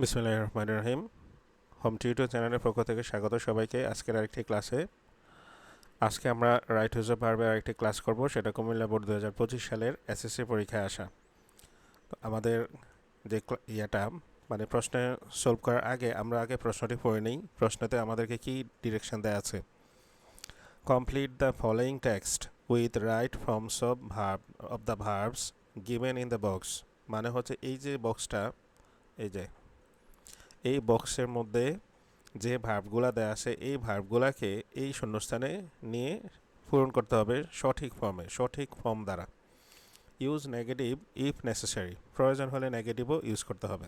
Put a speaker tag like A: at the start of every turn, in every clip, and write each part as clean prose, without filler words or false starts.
A: বিসমিল্লাহির রহমানির রহিম। Home tutor চ্যানেলের পক্ষ থেকে স্বাগত সবাইকে আজকের আরেকটি ক্লাসে। আজকে আমরা রাইট ইউজ অফ ভার্বের আরেকটি ক্লাস করব, সেটা কুমিল্লা বোর্ড 2025 সালের এসএসসি পরীক্ষায় আসা। তো আমাদের যে মানে প্রশ্ন সলভ করার আগে আমরা আগে প্রশ্নটি পড়ে নিই। প্রশ্নতে আমাদেরকে কি ডিরেকশন দেওয়া আছে? Complete the following text with right forms of the verbs given in the box. মানে হচ্ছে এই যে বক্সটা, এই বক্সের মধ্যে যে ভার্বগুলা দেওয়া আছে এই ভার্বগুলাকে এই শূন্যস্থানে নিয়ে পূরণ করতে হবে সঠিক ফর্ম দ্বারা। ইউজ নেগেটিভ ইফ নেসেসারি, প্রয়োজন হলে নেগেটিভও ইউজ করতে হবে।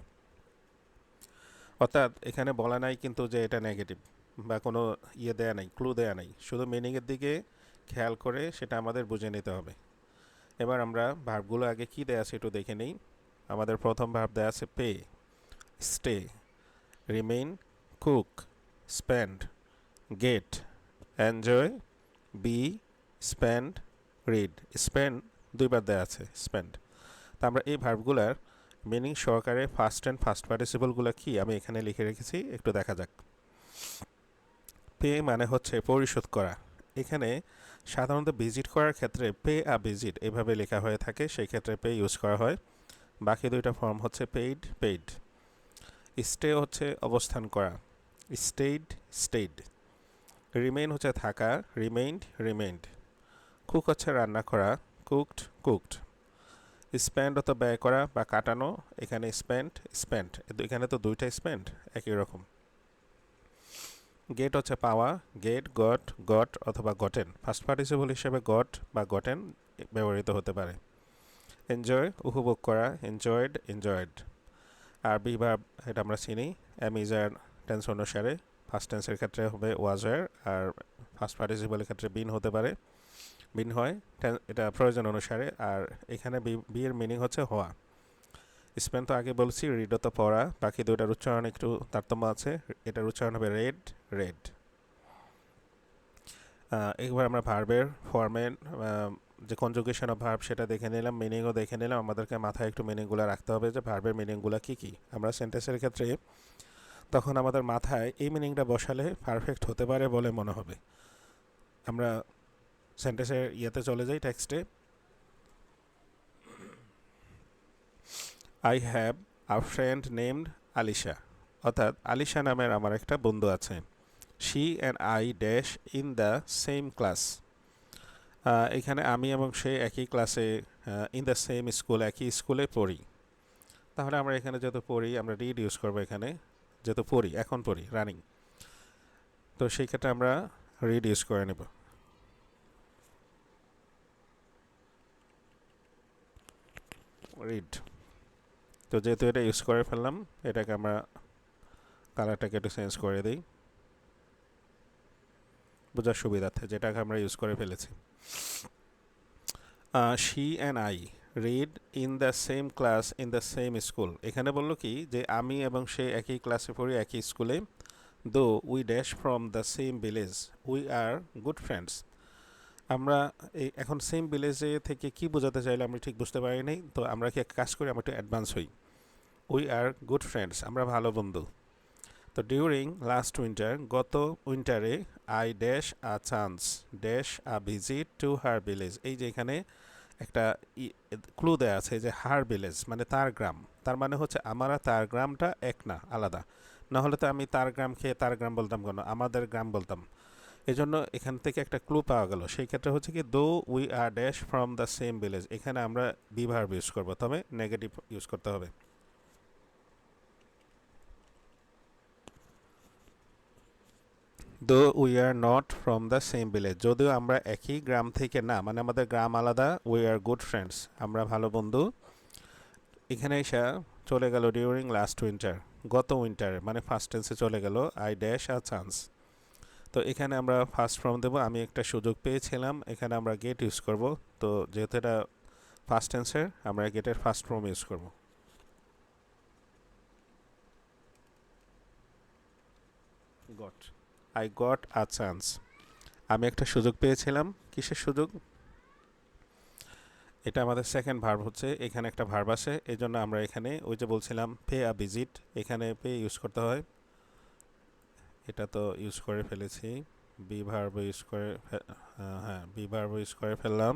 A: অর্থাৎ এখানে বলা নাই কিন্তু যে এটা নেগেটিভ বা কোনো দেয়া নাই, ক্লু দেয়া নাই, শুধু মিনিংয়ের দিকে খেয়াল করে সেটা আমাদের বুঝে নিতে হবে। এবার আমরা ভার্বগুলো আগে কি দেয়া আছে একটু দেখে নিই। আমাদের প্রথম ভার্ব দেয়া আছে pay, stay, remain, cook, spend, get, enjoy, be, spend, read. Spend দুইবার দেওয়া আছে, স্পেন্ড। তা আমরা এই ভার্বগুলার মিনিং সহকারে ফার্স্ট অ্যান্ড ফার্স্ট পার্টিসিপলগুলো কি আমি এখানে লিখে রেখেছি, একটু দেখা যাক। পে মানে হচ্ছে পরিশোধ করা। এখানে সাধারণত ভিজিট করার ক্ষেত্রে পে আ ভিজিট এভাবে লেখা হয়ে থাকে, সেই ক্ষেত্রে পে ইউজ করা হয়। বাকি দুইটা ফর্ম হচ্ছে পেইড। স্টে হচ্ছে অবস্থান করা, স্টেইড। রিমেইন হচ্ছে থাকা, রিমেইন্ড। কুক হচ্ছে রান্না করা, কুকড। স্পেন্ড হতো ব্যয় করা বা কাটানো, এখানে স্পেন্ট। এখানে তো দুইটা স্পেন্ড একই রকম। গেট হচ্ছে পাওয়া, গট অথবা গটেন। ফার্স্ট পার্টিসিপল হিসেবে গট বা গটেন ব্যবহৃত হতে পারে। এনজয় উপভোগ করা, এনজয়েড। আর ভার্ব এটা আমরা চিনি, ইজার টেন্স অনুসারে ফার্স্ট টেন্সের ক্ষেত্রে হবে ওয়াজার, আর ফার্স্ট পার্টিসিপলের ক্ষেত্রে বিন হতে পারে, বিন হয় এটা প্রয়োজন অনুসারে। আর এখানে বি এর মিনিং হচ্ছে হওয়া। স্পেন তো আগে বলছি, রিড তো পড়া, বাকি দুইটার উচ্চারণ একটু তারতম্য আছে। এটার উচ্চারণ হবে রেড। এবার আমরা ভার্বের ফর্মের যে কনজুগেশন অফ ভার্ব সেটা দেখে নিলাম, মিনিংও দেখে নিলাম। আমাদেরকে মাথায় একটু মিনিংগুলো রাখতে হবে যে ভার্বের মিনিংগুলো কী। আমরা সেন্টেন্সের ক্ষেত্রে তখন আমাদের মাথায় এই মিনিংটা বসালে পারফেক্ট হতে পারে বলে মনে হবে। আমরা সেন্টেন্সের চলে যাই, টেক্সটে। I have a friend named Alisha, অর্থাৎ আলিশা নামের আমার একটা বন্ধু আছে। She and I dash in the same class. এখানে আমি এবং সে একই ক্লাসে, ইন দ্য সেম স্কুল, একই স্কুলে পড়ি। তাহলে আমরা এখানে যেহেতু পড়ি আমরা রিড ইউজ করবো, এখানে যেহেতু এখন পড়ি রানিং, তো সেই ক্ষেত্রে আমরা রিড ইউজ করে নেব। রিড। তো যেহেতু এটা ইউজ করে ফেললাম, এটাকে আমরা কালারটাকে একটু চেঞ্জ করে দিই বোঝার সুবিধার্থে, যেটাকে আমরা ইউজ করে ফেলেছি। She and I read in the same class in the same school. এখানে বললো কি যে আমি এবং সে একই ক্লাসে পড়ি, একই স্কুলে। Though we dash from the same village we are good friends. আমরা এখন সেম ভিলেজে থেকে কি বোঝাতে চাইলে আমি ঠিক বুঝতে পারিনি, তো আমরা কি এক কাজ করি, আমরা একটু অ্যাডভান্স হই। উই আর গুড ফ্রেন্ডস, আমরা ভালো বন্ধু। তো ডিউরিং লাস্ট উইন্টার, গত উইন্টারে, I dash a chance dash a visit to her village. এই যে এখানে একটা ক্লু দেওয়া আছে যে হার ভিলেজ মানে তার গ্রাম, তার মানে হচ্ছে আমার আর তার গ্রামটা এক না, আলাদা। না হলে তো আমি তার গ্রাম খেয়ে তার গ্রাম বলতাম কেন, আমাদের গ্রাম বলতাম। এই জন্য এখান থেকে একটা ক্লু পাওয়া গেল। সেই ক্ষেত্রে হচ্ছে কি, though we are dash from the same village, এখানে আমরা বি ভার্ব ইউজ করবো, তবে নেগেটিভ ইউজ করতে হবে। Though we are not from the same village, যদিও আমরা একই গ্রাম থেকে না, মানে আমাদের গ্রাম আলাদা। উই আর গুড ফ্রেন্ডস, আমরা ভালো বন্ধু। এখানে এসে চলে গেল ডিউরিং লাস্ট উইন্টার, গত উইন্টার মানে ফার্স্ট টেন্সে চলে গেল আই ড্যাশ আ চান্স। তো এখানে আমরা ফার্স্ট ফর্ম দেবো, আমি একটা সুযোগ পেয়েছিলাম, এখানে আমরা গেট ইউজ করব। তো যেহেতু এটা ফার্স্ট টেন্সের, আমরা গেটের ফার্স্ট ফর্ম ইউজ করব, goat. I got a chance, আমি একটা সুযোগ পেয়েছিলাম। কিসের সুযোগ? এটা আমাদের সেকেন্ড ভার্ব হচ্ছে, এখানে একটা ভার্ব আছে, এই জন্য আমরা এখানে ওই যে বলছিলাম পে আ ভিজিট, এখানে পে ইউজ করতে হয়। এটা তো ইউজ করে ফেলেছি, বি ভার্ব ইউজ করে হ্যাঁ বি ভার্ব ইউজ করে ফেললাম।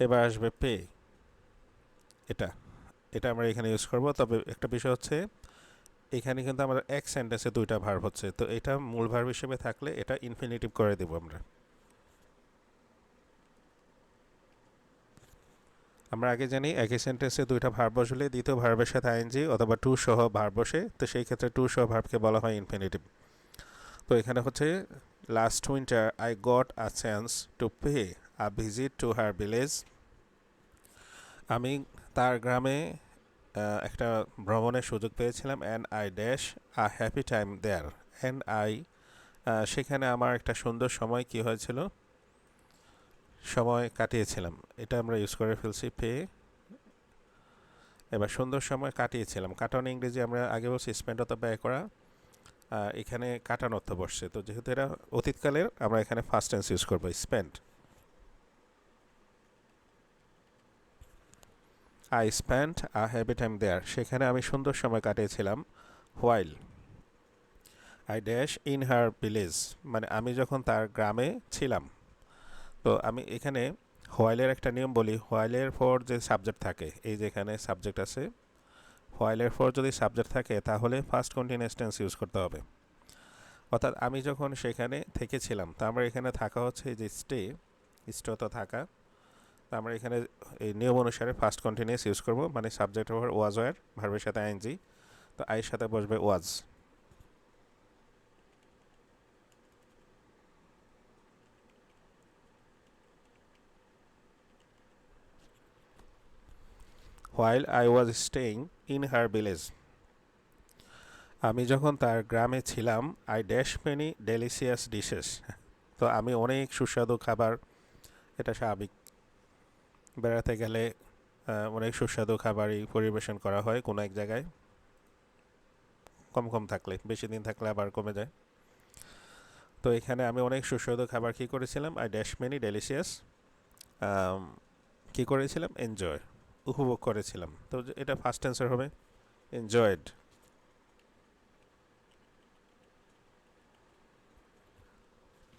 A: এবার আসবে পে, এটা এটা আমরা এখানে ইউজ করব। তবে একটা বিষয় হচ্ছে এখানে কিন্তু আমাদের এক সেন্টেন্সে দুইটা ভার্ব হচ্ছে, তো এটা মূল ভার্ব হিসেবে থাকলে এটা ইনফিনিটিভ করে দেব আমরা। আমরা আগে জানি একই সেন্টেন্সে দুইটা ভার্ব বসলে দ্বিতীয় ভার্বের সাথে আইএনজি অথবা টু সহ ভার্ব বসে, তো সেই ক্ষেত্রে টু সহ ভার্বকে বলা হয় ইনফিনিটিভ। তো এখানে হচ্ছে last winter I got a chance to pay a visit to her village. আমি তার গ্রামে একটা ভ্রমণের সুযোগ পেয়েছিলাম। And I dash a happy time there. And I সেখানে আমার একটা সুন্দর সময় কি হয়েছিল, সময় কাটিয়েছিলাম। এটা আমরা ইউজ করে ফেলছি পে। এবার সুন্দর সময় কাটিয়েছিলাম, কাটানো ইংরেজি আমরা আগে বলছি স্পেন্ড অথবা ব্যয় করা, এখানে কাটানো অর্থ বসছে। তো যেহেতু এটা অতীতকালের, আমরা এখানে ফার্স্ট টেন্স ইউজ করবো spend. I spend a happy time there, সেখানে আমি সুন্দর সময় কাটিয়েছিলাম। While I dash in her village, মানে আমি যখন তার গ্রামে ছিলাম। তো আমি এখানে হোয়াইলের একটা নিয়ম বলি, হোয়াইলের পর যে সাবজেক্ট থাকে, এই যে এখানে সাবজেক্ট আছে, হোয়াইলের পর যদি সাবজেক্ট থাকে তাহলে ফার্স্ট কন্টিনিউয়াস টেন্স ইউজ করতে হবে। অর্থাৎ আমি যখন সেখানে থেকেছিলাম, তো আমরা এখানে থাকা হচ্ছে এই যে স্টে, তো থাকা। তো আমরা এখানে এই নিয়ম অনুসারে ফার্স্ট কন্টিনিউয়াস ইউজ করব, মানে সাবজেক্টের পর ওয়াজ ওয়ার, ভার্বের সাথে আইএনজি, তো আইয়ের সাথে বসবে was. While I was staying in her village, আমি যখন তার গ্রামে ছিলাম। I dash many delicious dishes, তো আমি অনেক সুস্বাদু খাবার, এটা স্বাভাবিক, বেড়াতে গেলে অনেক সুস্বাদু খাবারই পরিবেশন করা হয় কোনো এক জায়গায়, কম কম থাকলে, বেশি দিন থাকলে আবার কমে যায়। তো এখানে আমি অনেক সুস্বাদু খাবার কী করেছিলাম, আই ড্যাশ মেনি ডেলিশিয়াস কী করেছিলাম, এনজয়, উপভোগ করেছিলাম। তো এটা ফার্স্ট অ্যান্সার হবে এনজয়েড।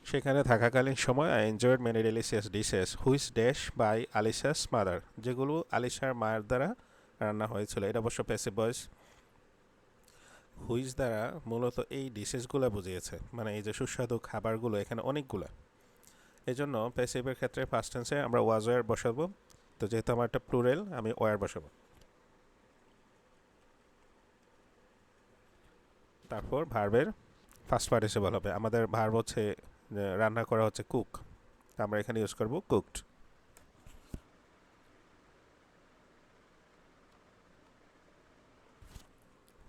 A: সেখানে থাকাকালীন সময় I enjoyed many delicious dishes which dash by Alisha's mother, যেগুলো আলিশার মায়ের দ্বারা রান্না হয়েছিল। এটা অবশ্য প্যাসিভ ভয়েস। হুইচ দ্বারা মূলত এই ডিশেসগুলো বুঝিয়েছে, মানে এই যে সুস্বাদু খাবারগুলো এখানে অনেকগুলো, এই জন্য প্যাসিভের ক্ষেত্রে ফার্স্ট টেন্সে আমরা ওয়াজ ওয়ার বসাবো। তো যেহেতু আমার একটা প্লুরেল, আমি ওয়ার বসাবো। তারপর ভার্বের ফার্স্ট পার্টিসিপল হবে, আমাদের ভার্ব হচ্ছে রান্না করা হচ্ছে কুক, আমরা এখানে ইউজ করব কুকড।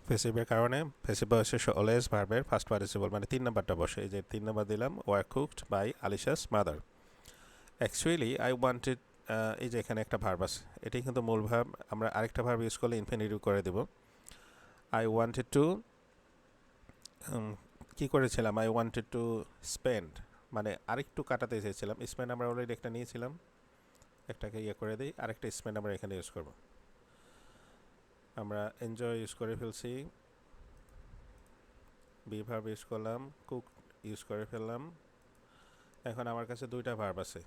A: প্যাসিভের কারণে প্যাসিভ বসে অলওয়েজ ভার্বের ফার্স্ট পার্টিসিপল, মানে 3 নাম্বারটা বসে, এই যে 3 নাম্বার দিলাম, were cooked by Alisha's mother. Actually I wanted, এই যে এখানে একটা ভার্ব আছে, এটাই কিন্তু মূল ভার্ব, আমরা আরেকটা ভার্ব ইউজ করলে ইনফিনিটিভ করে দেব। আই ওয়ান্টেড টু, কী করেছিলাম, আই ওয়ান্টেড টু স্পেন্ড, মানে আরেকটু কাটাতে চেয়েছিলাম। স্পেন্ড আমরা অলরেডি একটা নিয়েছিলাম, একটাকে ইয়ে করে দিই, আরেকটা স্পেন্ড আমরা এখানে ইউজ করব। আমরা এনজয় ইউজ করে ফেলছি, বি ভার্ব ইউজ করলাম, কুক ইউজ করে ফেললাম। এখন আমার কাছে দুইটা ভার্ব আছে,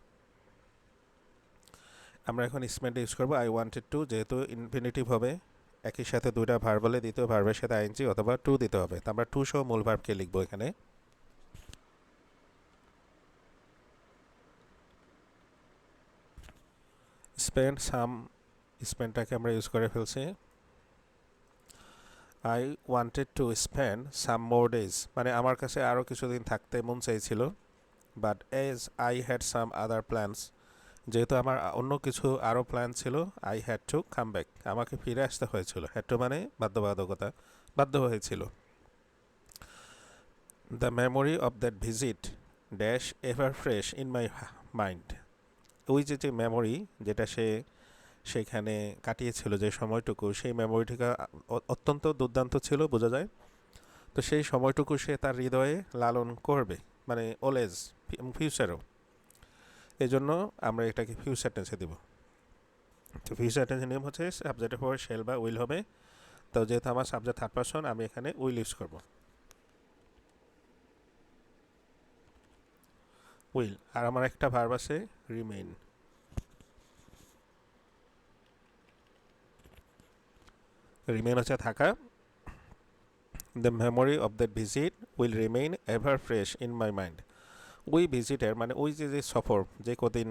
A: আমরা এখন স্পেন্ড ইউজ করবো। আই ওয়ান্টেড টু, যেহেতু ইনফিনিটিভ হবে, একই সাথে দুইটা ভার্ব বলে দ্বিতীয় ভার্বের সাথে আইএনজি অথবা টু দিতে হবে। তো আমরা টু সহ মূল ভার্বকে লিখবো এখানে। স্পেন্ড সাম, স্পেন্ডটাকে আমরা ইউজ করে ফেলছি। I wanted to spend some more days, মানে আমার কাছে আরও কিছুদিন থাকতে মন চাইছিল। But as I had some other plans, যেহেতু আমার অন্য কিছু আরও প্ল্যান ছিল, I had to come back, আমাকে ফিরে আসতে হয়েছিল। হ্যাড টু মানে বাধ্যবাধকতা, বাধ্য হয়েছিল। The memory of that visit dash ever fresh in my mind, ওই যে মেমোরি, যেটা সে সেখানে কাটিয়েছিল যে সময়টুকু, সেই মেমোরিটিকা অত্যন্ত দুর্দান্ত ছিল, বোঝা যায়। তো সেই সময়টুকু সে তার হৃদয়ে লালন করবে, মানে অলওয়েজ, ফিউচারও, এই জন্য আমরা এটাকে ফিউচার টেন্সে দেব। তো ফিউচার টেন্সের নিয়ম হচ্ছে সাবজেক্টের পর শেল বা উইল হবে। তো যেহেতু আমার সাবজেক্ট থার্ড পারসন, আমি এখানে উইল ইউজ করব, উইল। আর আমার একটা ভার্ব আছে রিমেইন। রিমেইন হচ্ছে থাকা। The memory of that visit will remain ever fresh in my mind. ওই ভিজিটের মানে ওই যে সফর, যে কদিন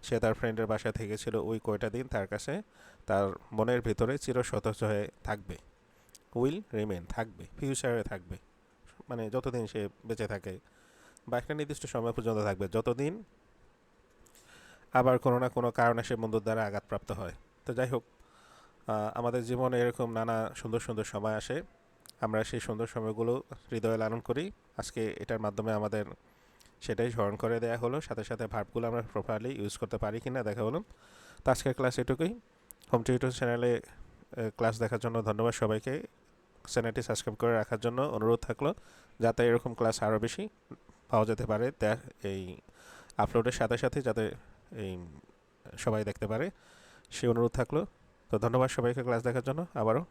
A: সে তার ফ্রেন্ডের বাসায় থেকেছিল, ওই কয়টা দিন তার কাছে তার মনের ভিতরে চিরসতেজ হয়ে থাকবে। উইল রিমেইন থাকবে, ফিউচারে থাকবে, মানে যতদিন সে বেঁচে থাকে বা একটা নির্দিষ্ট সময় পর্যন্ত থাকবে, যতদিন আবার কোনো না কোনো কারণে সে বন্ধুর দ্বারা আঘাতপ্রাপ্ত হয়। তো যাই হোক, আমাদের জীবনে এরকম নানা সুন্দর সুন্দর সময় আসে, আমরা সেই সুন্দর সময়গুলো হৃদয়ে লালন করি। আজকে এটার মাধ্যমে আমাদের সেটাই স্মরণ করে দেওয়া হলো, সাথে সাথে ভার্বগুলো আমরা প্রপারলি ইউজ করতে পারি কি না দেখা হলো। তো আজকের ক্লাস এটুকুই। হোম টিউটর চ্যানেলে ক্লাস দেখার জন্য ধন্যবাদ সবাইকে। চ্যানেলটি সাবস্ক্রাইব করে রাখার জন্য অনুরোধ থাকলো, যাতে এরকম ক্লাস আরও বেশি পাওয়া যেতে পারে এই আপলোডের সাথে সাথে, যাতে এই সবাই দেখতে পারে, সেই অনুরোধ থাকলো। তো ধন্যবাদ সবাইকে ক্লাস দেখার জন্য আবারও।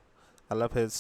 A: আল্লাহ হাফেজ।